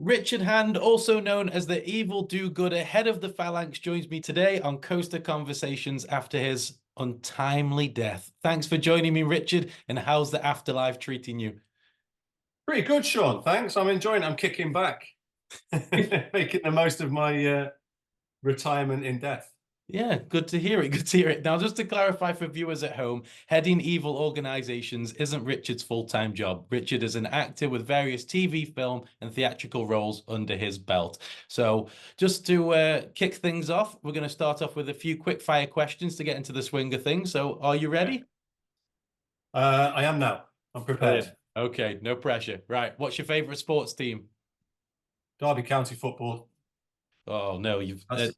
Richard Hand, also known as the evil do-gooder, head of the Phalanx, joins me today on Coaster Conversations after his untimely death. Thanks for joining me, Richard, and how's the afterlife treating you? Pretty good, Sean. Thanks. I'm enjoying it. I'm kicking back, making the most of my retirement in death. Yeah, good to hear it. Good to hear it. Now, just to clarify for viewers at home, heading evil organizations isn't Richard's full-time job. Richard is an actor with various TV, film, and theatrical roles under his belt. So, just to kick things off, we're going to start off with a few quick-fire questions to get into the swing of things. So, are you Okay. ready? I am now. I'm prepared. Brilliant. Okay, no pressure. Right, what's your favorite sports team? Derby County football. Oh no, That's.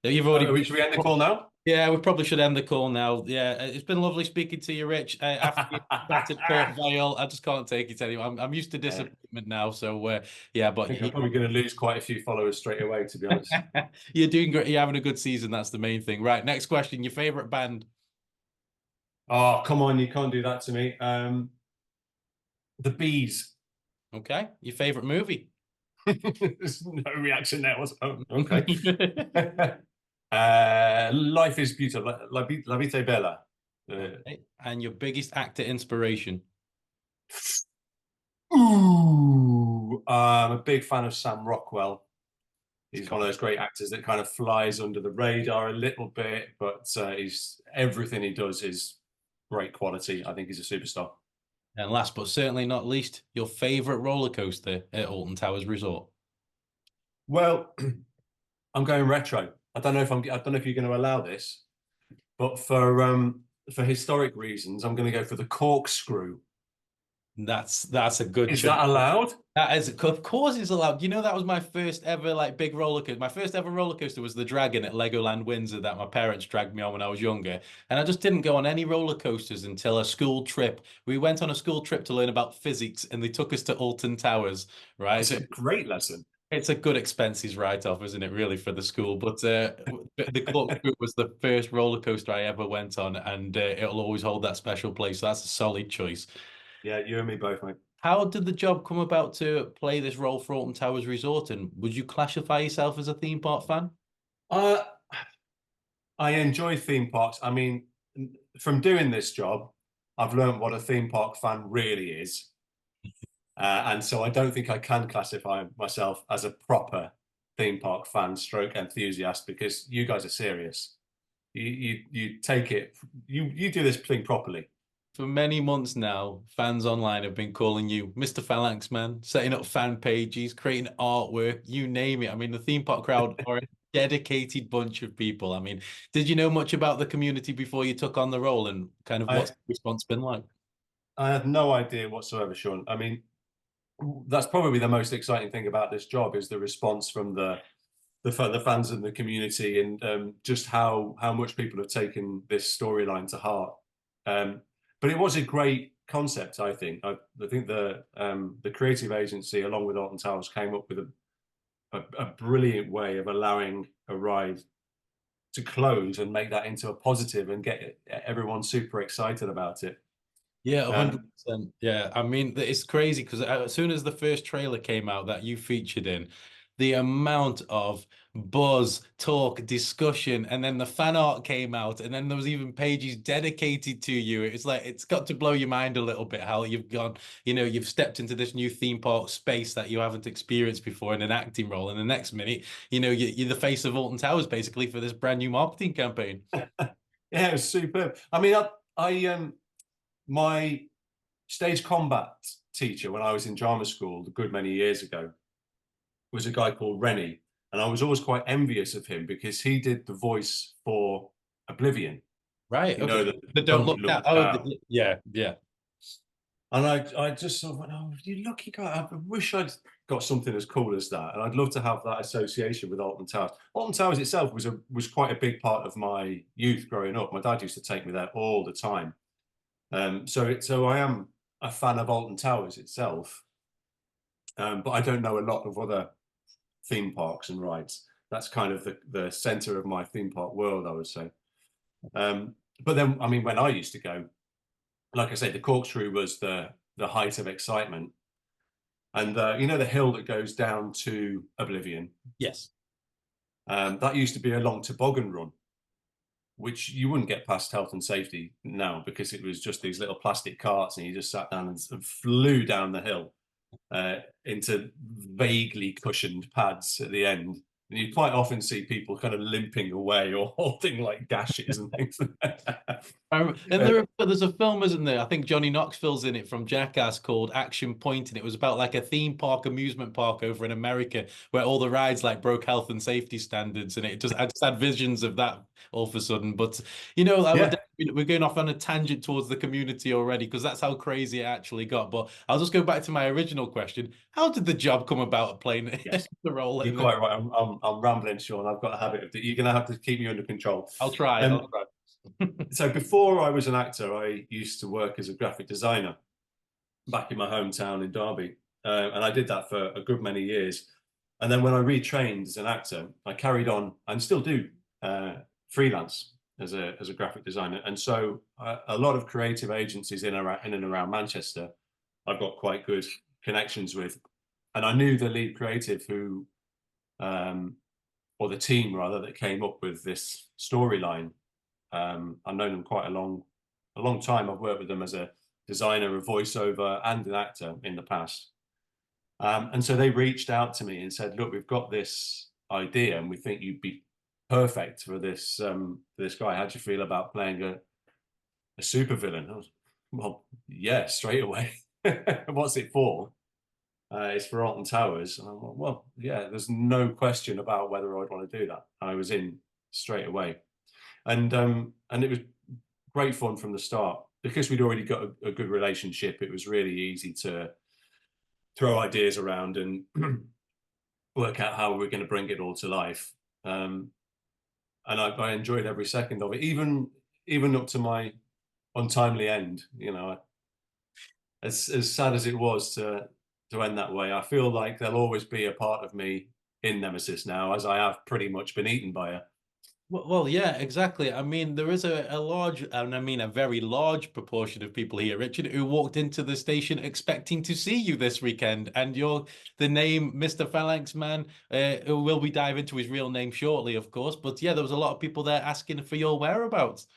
you've already. Should we end the call now? Yeah, we probably should end the call now. Yeah, it's been lovely speaking to you, Rich. After you battered Port Vale, I just can't take it anymore. I'm used to Yeah. disappointment now. So yeah, I but think I'm probably going to lose quite a few followers straight away, to be honest. you're doing great. You're having a good season. That's the main thing. Right. Next question. Your favorite band? Oh, come on, you can't do that to me. The bees. Okay. Your favorite movie? There's no reaction there. Okay. Life is beautiful. La vita è bella. Okay. And your biggest actor inspiration? I'm a big fan of Sam Rockwell. He's one of those great actors that kind of flies under the radar a little bit, but he's everything he does is great quality. I think he's a superstar. And last but certainly not least, your favorite roller coaster at Alton Towers Resort? Well, I'm going retro. I don't know if you're going to allow this, but for historic reasons, I'm going to go for the corkscrew. That's a good Is choice. that allowed? That is, of course, it's allowed. You know, that was my first ever like big roller coaster. My first ever roller coaster was the Dragon at Legoland Windsor that my parents dragged me on when I was younger. And I just didn't go on any roller coasters until a school trip. We went on a school trip to learn about physics, and they took us to Alton Towers, right? It's a great lesson. It's a good expenses write-off, isn't it, really, for the school? But the Corkscrew was the first roller coaster I ever went on, and it'll always hold that special place. So that's a solid choice. Yeah, you and me both, mate. How did the job come about to play this role for Alton Towers Resort? And would you classify yourself as a theme park fan? Uh, I enjoy theme parks. I mean, from doing this job, I've learned what a theme park fan really is. And so I don't think I can classify myself as a proper theme park fan stroke enthusiast because you guys are serious. You take it, you do this thing properly. For many months now, fans online have been calling you Mr. Phalanx Man, setting up fan pages, creating artwork, you name it. I mean, the theme park crowd are a dedicated bunch of people. I mean, did you know much about the community before you took on the role and kind of what's I the response been like? I have no idea whatsoever, Sean. I mean, that's probably the most exciting thing about this job is the response from the fans and the community, and just how much people have taken this storyline to heart. But it was a great concept, I think. I think the creative agency, along with Alton Towers, came up with a brilliant way of allowing a ride to close and make that into a positive and get everyone super excited about it. Yeah, Um, 100%. Yeah, I mean, it's crazy because as soon as the first trailer came out that you featured in, the amount of buzz, talk, discussion, and then the fan art came out, and then there was even pages dedicated to you. It's like it's got to blow your mind a little bit how you've gone, you've stepped into this new theme park space that you haven't experienced before in an acting role. And the next minute, you're the face of Alton Towers basically for this brand new marketing campaign. yeah, it was superb. I mean, my stage combat teacher when I was in drama school a good many years ago was a guy called Rennie, and I was always quite envious of him because he did the voice for Oblivion. Right. You Okay. know that But don't don't look look that. Oh, down. yeah, yeah. And I just sort of went, oh, you lucky guy. I wish I'd got something as cool as that. And I'd love to have that association with Alton Towers. Alton Towers itself was quite a big part of my youth growing up. My dad used to take me there all the time. So I am a fan of Alton Towers itself, but I don't know a lot of other theme parks and rides. That's kind of the center of my theme park world, I would say. But then, I mean, when I used to go, like I said, the corkscrew was the height of excitement. And you know the hill that goes down to Oblivion? Yes. That used to be a long toboggan run, which you wouldn't get past health and safety now because it was just these little plastic carts and you just sat down and flew down the hill into vaguely cushioned pads at the end. And you quite often see people kind of limping away or holding like gashes and things. And there's a film, isn't there? I think Johnny Knoxville's in it from Jackass called Action Point, and it was about like a theme park, amusement park over in America where all the rides like broke health and safety standards, and I just had visions of that all of a sudden. But like, Yeah. we're going off on a tangent towards the community already because that's how crazy it actually got. But I'll just go back to my original question: how did the job come about playing Yes. the role? You're quite right. I'm rambling, Sean. I've got a habit of that. You're going to have to keep me under control. I'll try. I'll try. So before I was an actor, I used to work as a graphic designer back in my hometown in Derby, and I did that for a good many years. And then when I retrained as an actor, I carried on and still do freelance as a graphic designer. And so a lot of creative agencies in and around Manchester, I've got quite good connections with, and I knew the lead creative who, or the team rather, that came up with this storyline. I've known them quite a long time. I've worked with them as a designer, a voiceover, and an actor in the past. And so they reached out to me and said, "Look, we've got this idea, and we think you'd be perfect for this guy. How do you feel about playing a supervillain?" I was, well, yeah, straight away. What's it for? It's for Alton Towers. And I'm like, well, yeah, there's no question about whether I'd want to do that. I was in straight away. And it was great fun from the start because we'd already got a good relationship. It was really easy to throw ideas around and work out how we're going to bring it all to life. And I enjoyed every second of it, even up to my untimely end. As sad as it was to end that way, I feel like there'll always be a part of me in Nemesis now, as I have pretty much been eaten by her. Well, yeah, exactly. I mean, there is a large, and I mean a very large proportion of people here, Richard, who walked into the station expecting to see you this weekend, and you're the name Mr. Phalanx Man, who will we dive into his real name shortly, of course. But yeah, there was a lot of people there asking for your whereabouts.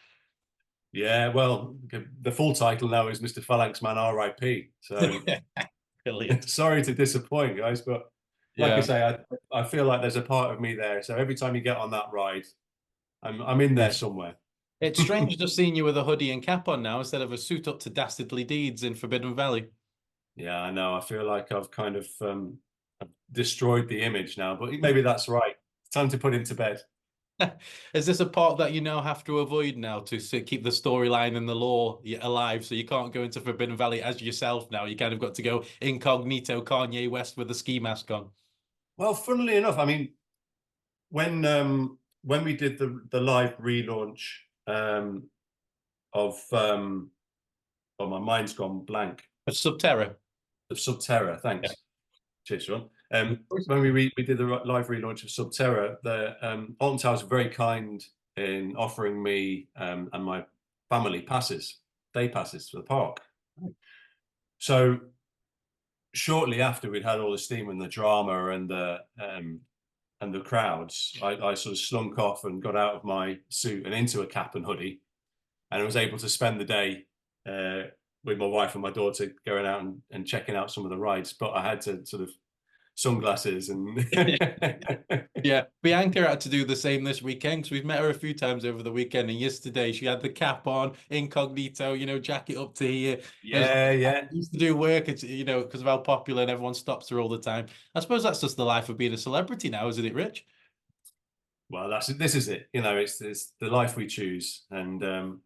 Yeah, well, the full title now is Mr. Phalanx Man R.I.P. So Brilliant. sorry to disappoint, guys, but like I Yeah. say, I feel like there's a part of me there. So every time you get on that ride, I'm in there somewhere. It's strange just seeing you with a hoodie and cap on now instead of a suit up to dastardly deeds in Forbidden Valley. Yeah, I know. I feel like I've kind of I've destroyed the image now, but maybe that's right. It's time to put him to bed. Is this a part that you now have to avoid now to keep the storyline and the lore alive? So you can't go into Forbidden Valley as yourself now. You kind of got to go incognito Kanye West with a ski mask on. Well, funnily enough, I mean, when we did the live relaunch of oh, my mind's gone blank, Of Sub Terra. of Sub Terra. Yeah. Thanks. Cheers, Sean. When we did the live relaunch of Sub Terra, the Alton Towers were very kind in offering me and my family day passes for the park. So shortly after we'd had all the steam and the drama and the crowds, I sort of slunk off and got out of my suit and into a cap and hoodie, and I was able to spend the day with my wife and my daughter going out and checking out some of the rides. But I had to sort of sunglasses and Yeah, Bianca had to do the same this weekend because we've met her a few times over the weekend. And yesterday she had the cap on, incognito, jacket up to here. yeah. Used to do work, it's because of how popular and everyone stops her all the time. I suppose that's just the life of being a celebrity now, isn't it, Rich? Well, this is it. It's the life we choose, and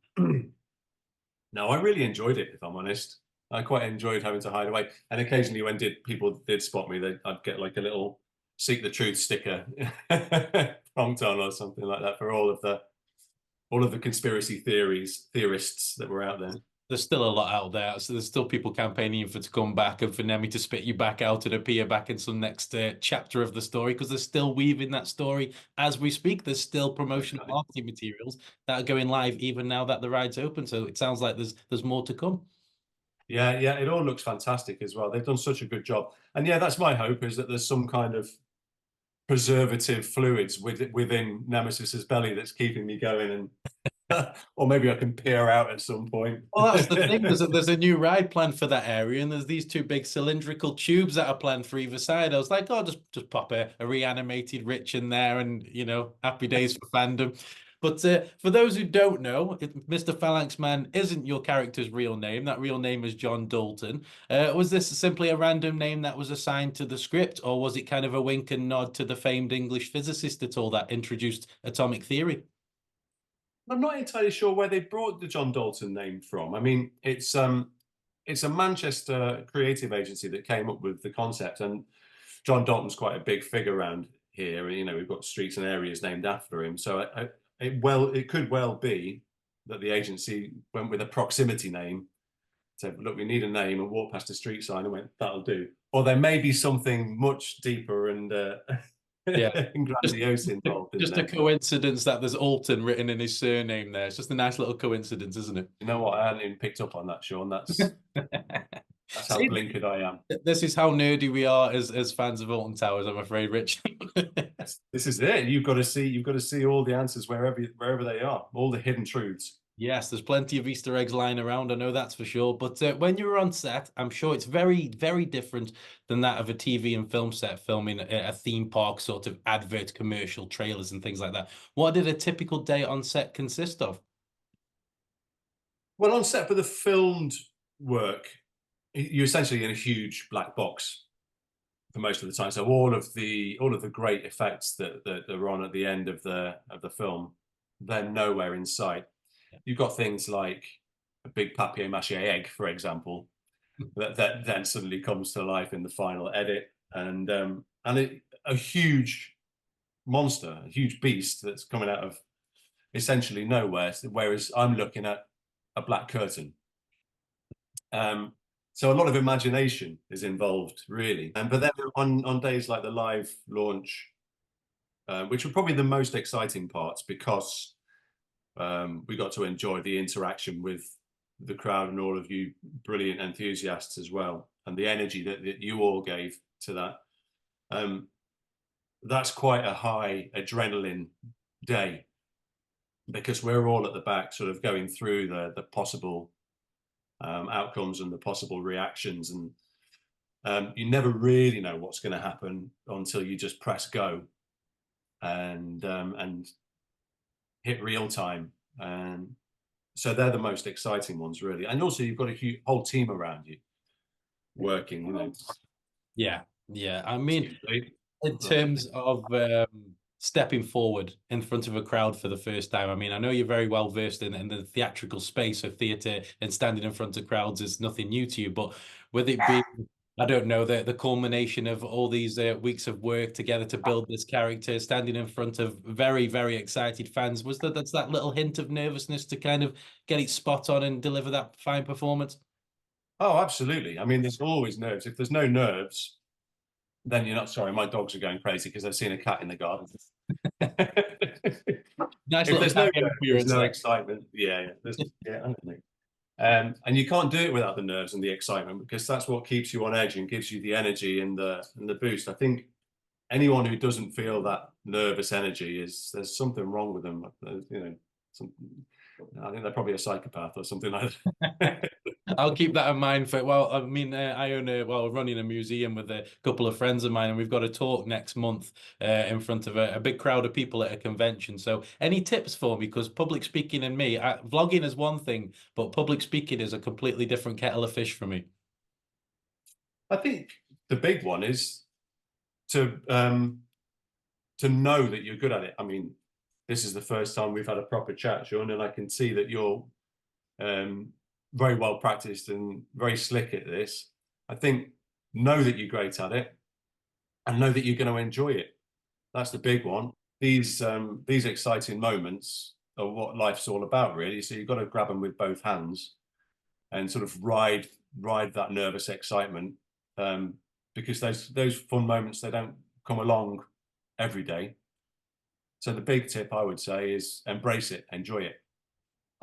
no, I really enjoyed it. If I'm honest, I quite enjoyed having to hide away, and occasionally when people did spot me, I'd get like a little "Seek the Truth" sticker prompt on or something like that for all of the conspiracy theorists that were out there. There's still a lot out there. So there's still people campaigning for to come back and for Nemi to spit you back out and appear back in some next chapter of the story because they're still weaving that story as we speak. There's still promotional marketing materials that are going live even now that the ride's open. So it sounds like there's more to come. Yeah, yeah, it all looks fantastic as well. They've done such a good job. And yeah, that's my hope, is that there's some kind of preservative fluids within Nemesis's belly that's keeping me going, and or maybe I can peer out at some point. Well, that's the thing. There's a new ride planned for that area, and there's these two big cylindrical tubes that are planned for either side. I was like, oh, just pop a reanimated Rich in there, and happy days for fandom. But for those who don't know, Mr. Phalanx Man isn't your character's real name. That real name is John Dalton. Was this simply a random name that was assigned to the script, or was it kind of a wink and nod to the famed English physicist at all that introduced atomic theory? I'm not entirely sure where they brought the John Dalton name from. I mean, it's a Manchester creative agency that came up with the concept, and John Dalton's quite a big figure around here. You know, we've got streets and areas named after him. So it could well be that the agency went with a proximity name. Said, look, we need a name, and walked past a street sign and went, that'll do. Or there may be something much deeper and Yeah. grandiose involved in Just a there. coincidence that there's Alton written in his surname there. It's just a nice little coincidence, isn't it? You know what? I hadn't even picked up on that, Sean. That's how See, blinkered I am. this is how nerdy we are as fans of Alton Towers, I'm afraid, Rich. This is it. You've got to see all the answers wherever they are, all the hidden truths. Yes, there's plenty of Easter eggs lying around. I know that's for sure. But when you were on set, I'm sure it's very, very different than that of a TV and film set filming a theme park sort of advert commercial trailers and things like that. What did a typical day on set consist of? Well, on set for the filmed work, you're essentially in a huge black box for most of the time. So all of the great effects that are on at the end of the film, they're nowhere in sight. You've got things like a big papier-mâché egg, for example, that then suddenly comes to life in the final edit, and a huge monster, a huge beast that's coming out of essentially nowhere. Whereas I'm looking at a black curtain. So a lot of imagination is involved, really. But then on days like the live launch, which were probably the most exciting parts, because we got to enjoy the interaction with the crowd and all of you brilliant enthusiasts as well, and the energy that you all gave to that. That's quite a high adrenaline day, because we're all at the back sort of going through the possible outcomes and the possible reactions, and you never really know what's going to happen until you just press go and hit real time. So they're the most exciting ones, really. And also you've got a whole team around you working, you know. Yeah, I mean, in terms of stepping forward in front of a crowd for the first time, I mean, I know you're very well versed in the theatrical space of theatre, and standing in front of crowds is nothing new to you. But with it being, I don't know, the culmination of all these weeks of work together to build this character, standing in front of very, very excited fans, that's that little hint of nervousness to kind of get it spot on and deliver that fine performance? Oh, absolutely. I mean, there's always nerves. If there's no nerves, then you're not. Sorry, my dogs are going crazy because they've seen a cat in the garden. Nice If little there's no caveat nerves, for your there's no insight. excitement. Yeah, yeah, I don't know. And you can't do it without the nerves and the excitement, because that's what keeps you on edge and gives you the energy and the boost. I think anyone who doesn't feel that nervous energy there's something wrong with them. You know, I think they're probably a psychopath or something like that. I'll keep that in mind for, well, I mean, I own running a museum with a couple of friends of mine, and we've got a talk next month in front of a big crowd of people at a convention. So any tips for me? Because public speaking and me, vlogging is one thing, but public speaking is a completely different kettle of fish for me. I think the big one is to know that you're good at it. I mean, this is the first time we've had a proper chat, Sean, and I can see that you're very well practiced and very slick at this. I think know that you're great at it, and know that you're going to enjoy it. That's the big one. These exciting moments are what life's all about, really. So you've got to grab them with both hands and sort of ride that nervous excitement, because those fun moments, they don't come along every day. So the big tip I would say is embrace it, enjoy it.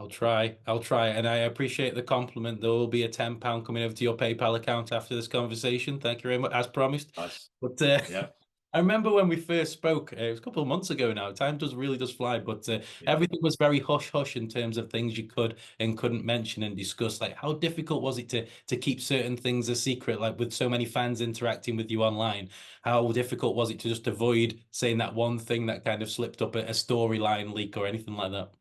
I'll try. I'll try. And I appreciate the compliment. There will be a £10 coming over to your PayPal account after this conversation. Thank you very much, as promised. Nice. But Yeah. I remember when we first spoke, it was a couple of months ago now. Time does really does fly, but Yeah. everything was very hush hush in terms of things you could and couldn't mention and discuss. Like, how difficult was it to keep certain things a secret, like with so many fans interacting with you online? How difficult was it to just avoid saying that one thing that kind of slipped up a storyline leak or anything like that?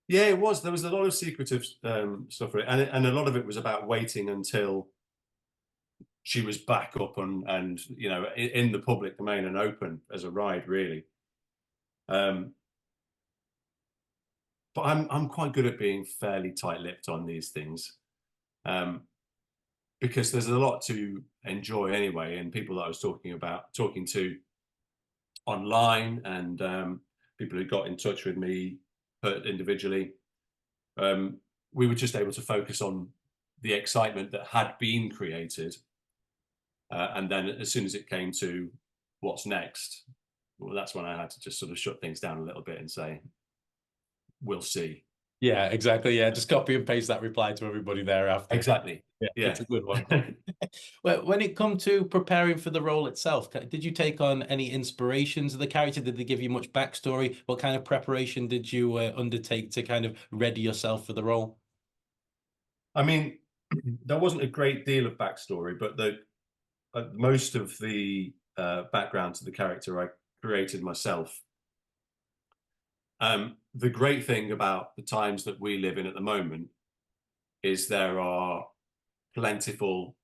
Yeah, it was. There was a lot of secretive stuff, and a lot of it was about waiting until she was back up and you know in the public domain and open as a ride, really. Um, but I'm quite good at being fairly tight-lipped on these things, um, because there's a lot to enjoy anyway, and people that I was talking to online, and people who got in touch with me individually. We were just able to focus on the excitement that had been created. And then as soon as it came to what's next, well, that's when I had to just sort of shut things down a little bit and say, we'll see. Yeah, exactly. Yeah, just copy and paste that reply to everybody thereafter. Exactly. Yeah, Yeah. it's a good one. Well, when it come to preparing for the role itself, did you take on any inspirations of the character? Did they give you much backstory? What kind of preparation did you undertake to kind of ready yourself for the role? I mean, there wasn't a great deal of backstory, but most of the background to the character I created myself. The great thing about the times that we live in at the moment is there are plentiful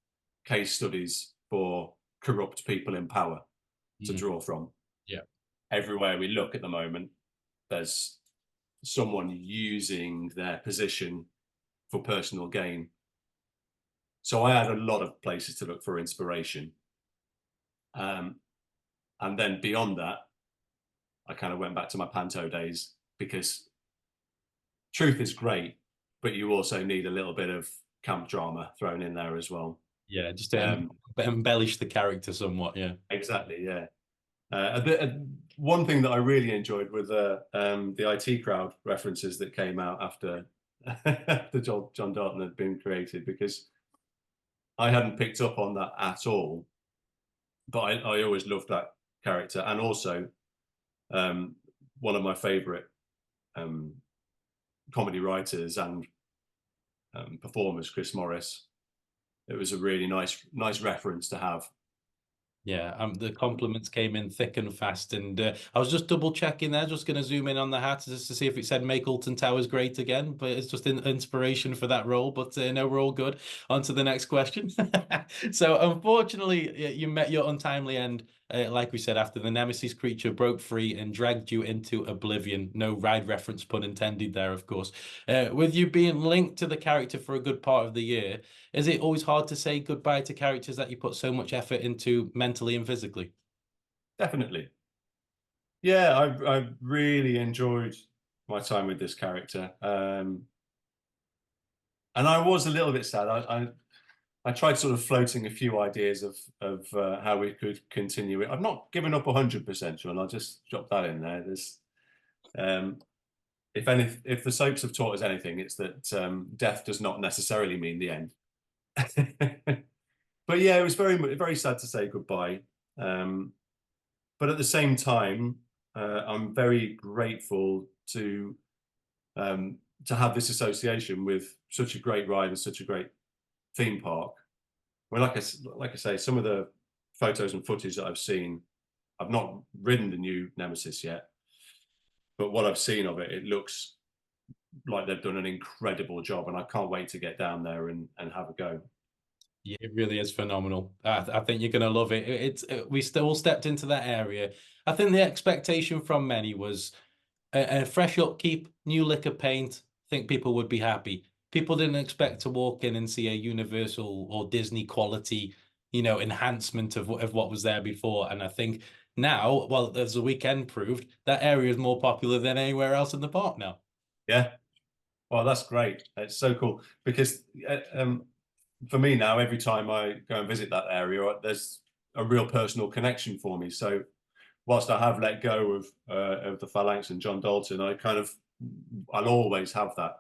case studies for corrupt people in power to Mm, draw from. yeah. Everywhere we look at the moment, there's someone using their position for personal gain. So I had a lot of places to look for inspiration. Um, and then beyond that, I kind of went back to my Panto days because truth is great, but you also need a little bit of camp drama thrown in there as well. Yeah, just to Um, embellish the character somewhat. Yeah. exactly, yeah. One thing that I really enjoyed were the IT crowd references that came out after the John Dalton had been created, because I hadn't picked up on that at all. But I always loved that character, and also um, one of my favourite um, comedy writers and performers, Chris Morris. It was a really nice reference to have. Yeah, the compliments came in thick and fast, and I was just double checking there, just going to zoom in on the hat just to see if it said "Make Alton Towers Great Again," but it's just inspiration for that role. But no, we're all good. On to the next question. So, unfortunately, you met your untimely end, like we said, after the Nemesis creature broke free and dragged you into oblivion. No ride reference pun intended there, of course. With you being linked to the character for a good part of the year, is it always hard to say goodbye to characters that you put so much effort into mentally and physically? Definitely. Yeah, I really enjoyed my time with this character. And I was a little bit sad. I tried sort of floating a few ideas of how we could continue it. I've not given up 100%, Sean. I'll just drop that in there. There's um, if the soaps have taught us anything, it's that death does not necessarily mean the end. But yeah, it was very sad to say goodbye. But at the same time, I'm very grateful to have this association with such a great ride and such a great theme park. Well, like I say, some of the photos and footage that I've seen, I've not ridden the new Nemesis yet, but what I've seen of it, it looks like they've done an incredible job, and I can't wait to get down there and have a go. Yeah, it really is phenomenal. I think you're going to love it. We still stepped into that area. I think the expectation from many was a fresh upkeep, new lick of paint. I think people would be happy. People didn't expect to walk in and see a Universal or Disney quality, enhancement of what was there before. And I think now, well, as the weekend proved, that area is more popular than anywhere else in the park now. Yeah, well, that's great. It's so cool because for me now, every time I go and visit that area, there's a real personal connection for me. So whilst I have let go of the Phalanx and John Dalton, I kind of I'll always have that.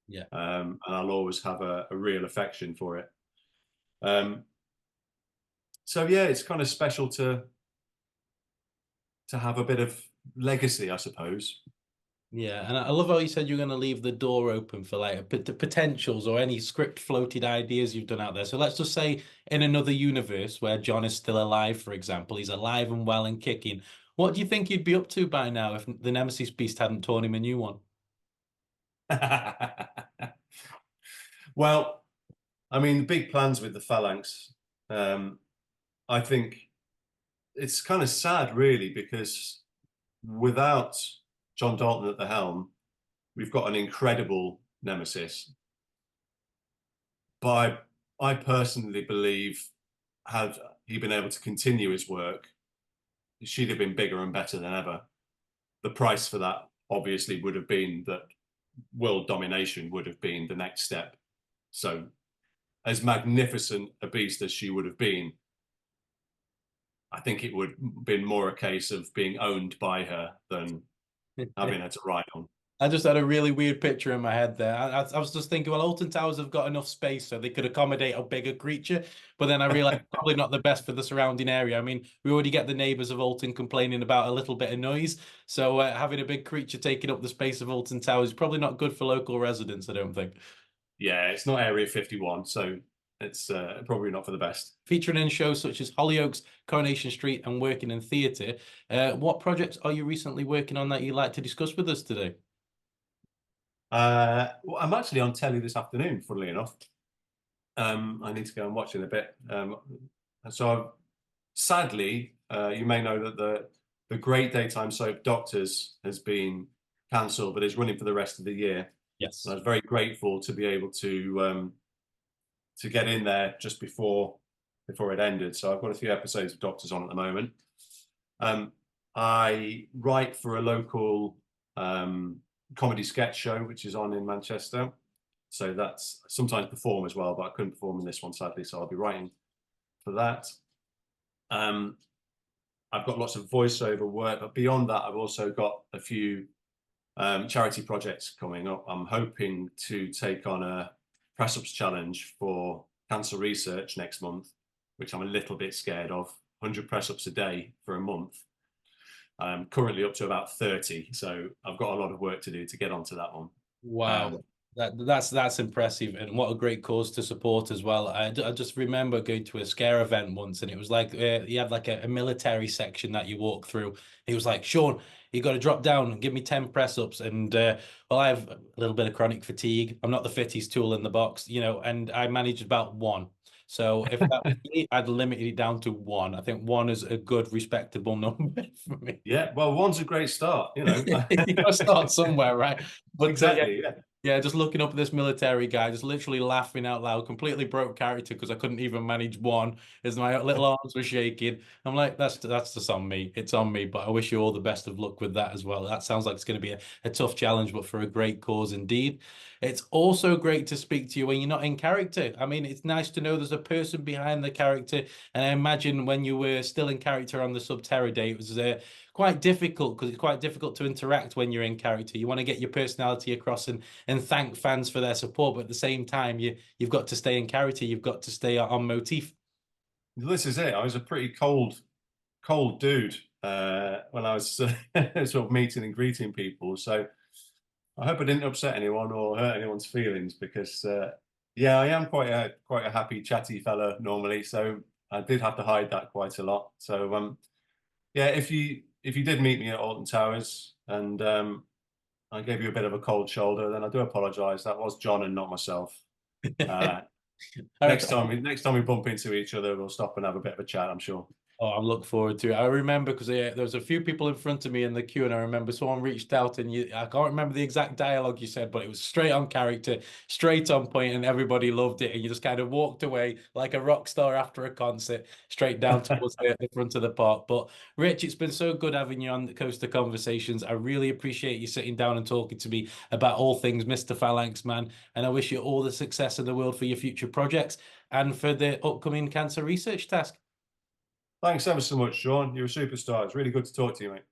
Yeah. And I'll always have a real affection for it. So yeah, it's kind of special to have a bit of legacy, I suppose. Yeah, and I love how you said you're going to leave the door open for like the potentials or any script floated ideas you've done out there. So let's just say in another universe where John is still alive, for example, he's alive and well and kicking. What do you think he'd be up to by now if the Nemesis Beast hadn't torn him a new one? Well, I mean, big plans with the Phalanx. I think it's kind of sad, really, because without John Dalton at the helm, we've got an incredible Nemesis. But I personally believe, had he been able to continue his work, she'd have been bigger and better than ever. The price for that obviously would have been that world domination would have been the next step. So, as magnificent a beast as she would have been, I think it would have been more a case of being owned by her than having her to ride on. I just had a really weird picture in my head there. I was just thinking, well, Alton Towers have got enough space so they could accommodate a bigger creature. But then I realized probably not the best for the surrounding area. I mean, we already get the neighbors of Alton complaining about a little bit of noise. So having a big creature taking up the space of Alton Towers is probably not good for local residents, I don't think. Yeah, it's not Area 51, so it's probably not for the best. Featuring in shows such as Hollyoaks, Coronation Street, and working in theatre, what projects are you recently working on that you'd like to discuss with us today? Well, I'm actually on telly this afternoon, funnily enough. I need to go and watch it a bit. So sadly, you may know that the great daytime soap Doctors has been cancelled, but is running for the rest of the year. Yes. And I was very grateful to be able to get in there just before it ended. So I've got a few episodes of Doctors on at the moment. I write for a local comedy sketch show, which is on in Manchester. So that's sometimes perform as well, but I couldn't perform in this one, sadly. So I'll be writing for that. I've got lots of voiceover work, but beyond that, I've also got a few charity projects coming up. I'm hoping to take on a press ups challenge for cancer research next month, which I'm a little bit scared of. 100 press ups a day for a month. I'm currently up to about 30, so I've got a lot of work to do to get onto that one. Wow. That's impressive, and what a great cause to support as well. I just remember going to a scare event once, and it was like you had like a military section that you walk through. He was like, Sean, you got to drop down and give me 10 press ups. And well, I have a little bit of chronic fatigue. I'm not the fittest tool in the box, you know, and I managed about one. So if that was me, I'd limited it down to one. I think one is a good, respectable number for me. Yeah, well, one's a great start, you know. You got to start somewhere, right? But yeah, Exactly, yeah. yeah, just looking up at this military guy, just literally laughing out loud, completely broke character because I couldn't even manage one as my little arms were shaking. I'm like, that's just on me. It's on me. But I wish you all the best of luck with that as well. That sounds like it's going to be a tough challenge, but for a great cause indeed. It's also great to speak to you when you're not in character. I mean, it's nice to know there's a person behind the character. And I imagine when you were still in character on the Sub Terra day, it was quite difficult because it's quite difficult to interact when you're in character. You want to get your personality across and thank fans for their support, but at the same time, you've got to stay in character. You've got to stay on motif. This is it. I was a pretty cold dude when I was sort of meeting and greeting people. So I hope I didn't upset anyone or hurt anyone's feelings because, yeah, I am quite a happy, chatty fella normally. So I did have to hide that quite a lot. So yeah, if you did meet me at Alton Towers and I gave you a bit of a cold shoulder, then I do apologise. That was John and not myself. Next time we bump into each other, we'll stop and have a bit of a chat, I'm sure. Oh, I look forward to it. I remember because there was a few people in front of me in the queue, and I remember someone reached out, and I can't remember the exact dialogue you said, but it was straight on character, straight on point, and everybody loved it. And you just kind of walked away like a rock star after a concert, straight down towards the front of the park. But Rich, it's been so good having you on the Coaster Conversations. I really appreciate you sitting down and talking to me about all things Mr. Phalanx Man, and I wish you all the success in the world for your future projects and for the upcoming cancer research task. Thanks ever so much, Sean. You're a superstar. It's really good to talk to you, mate.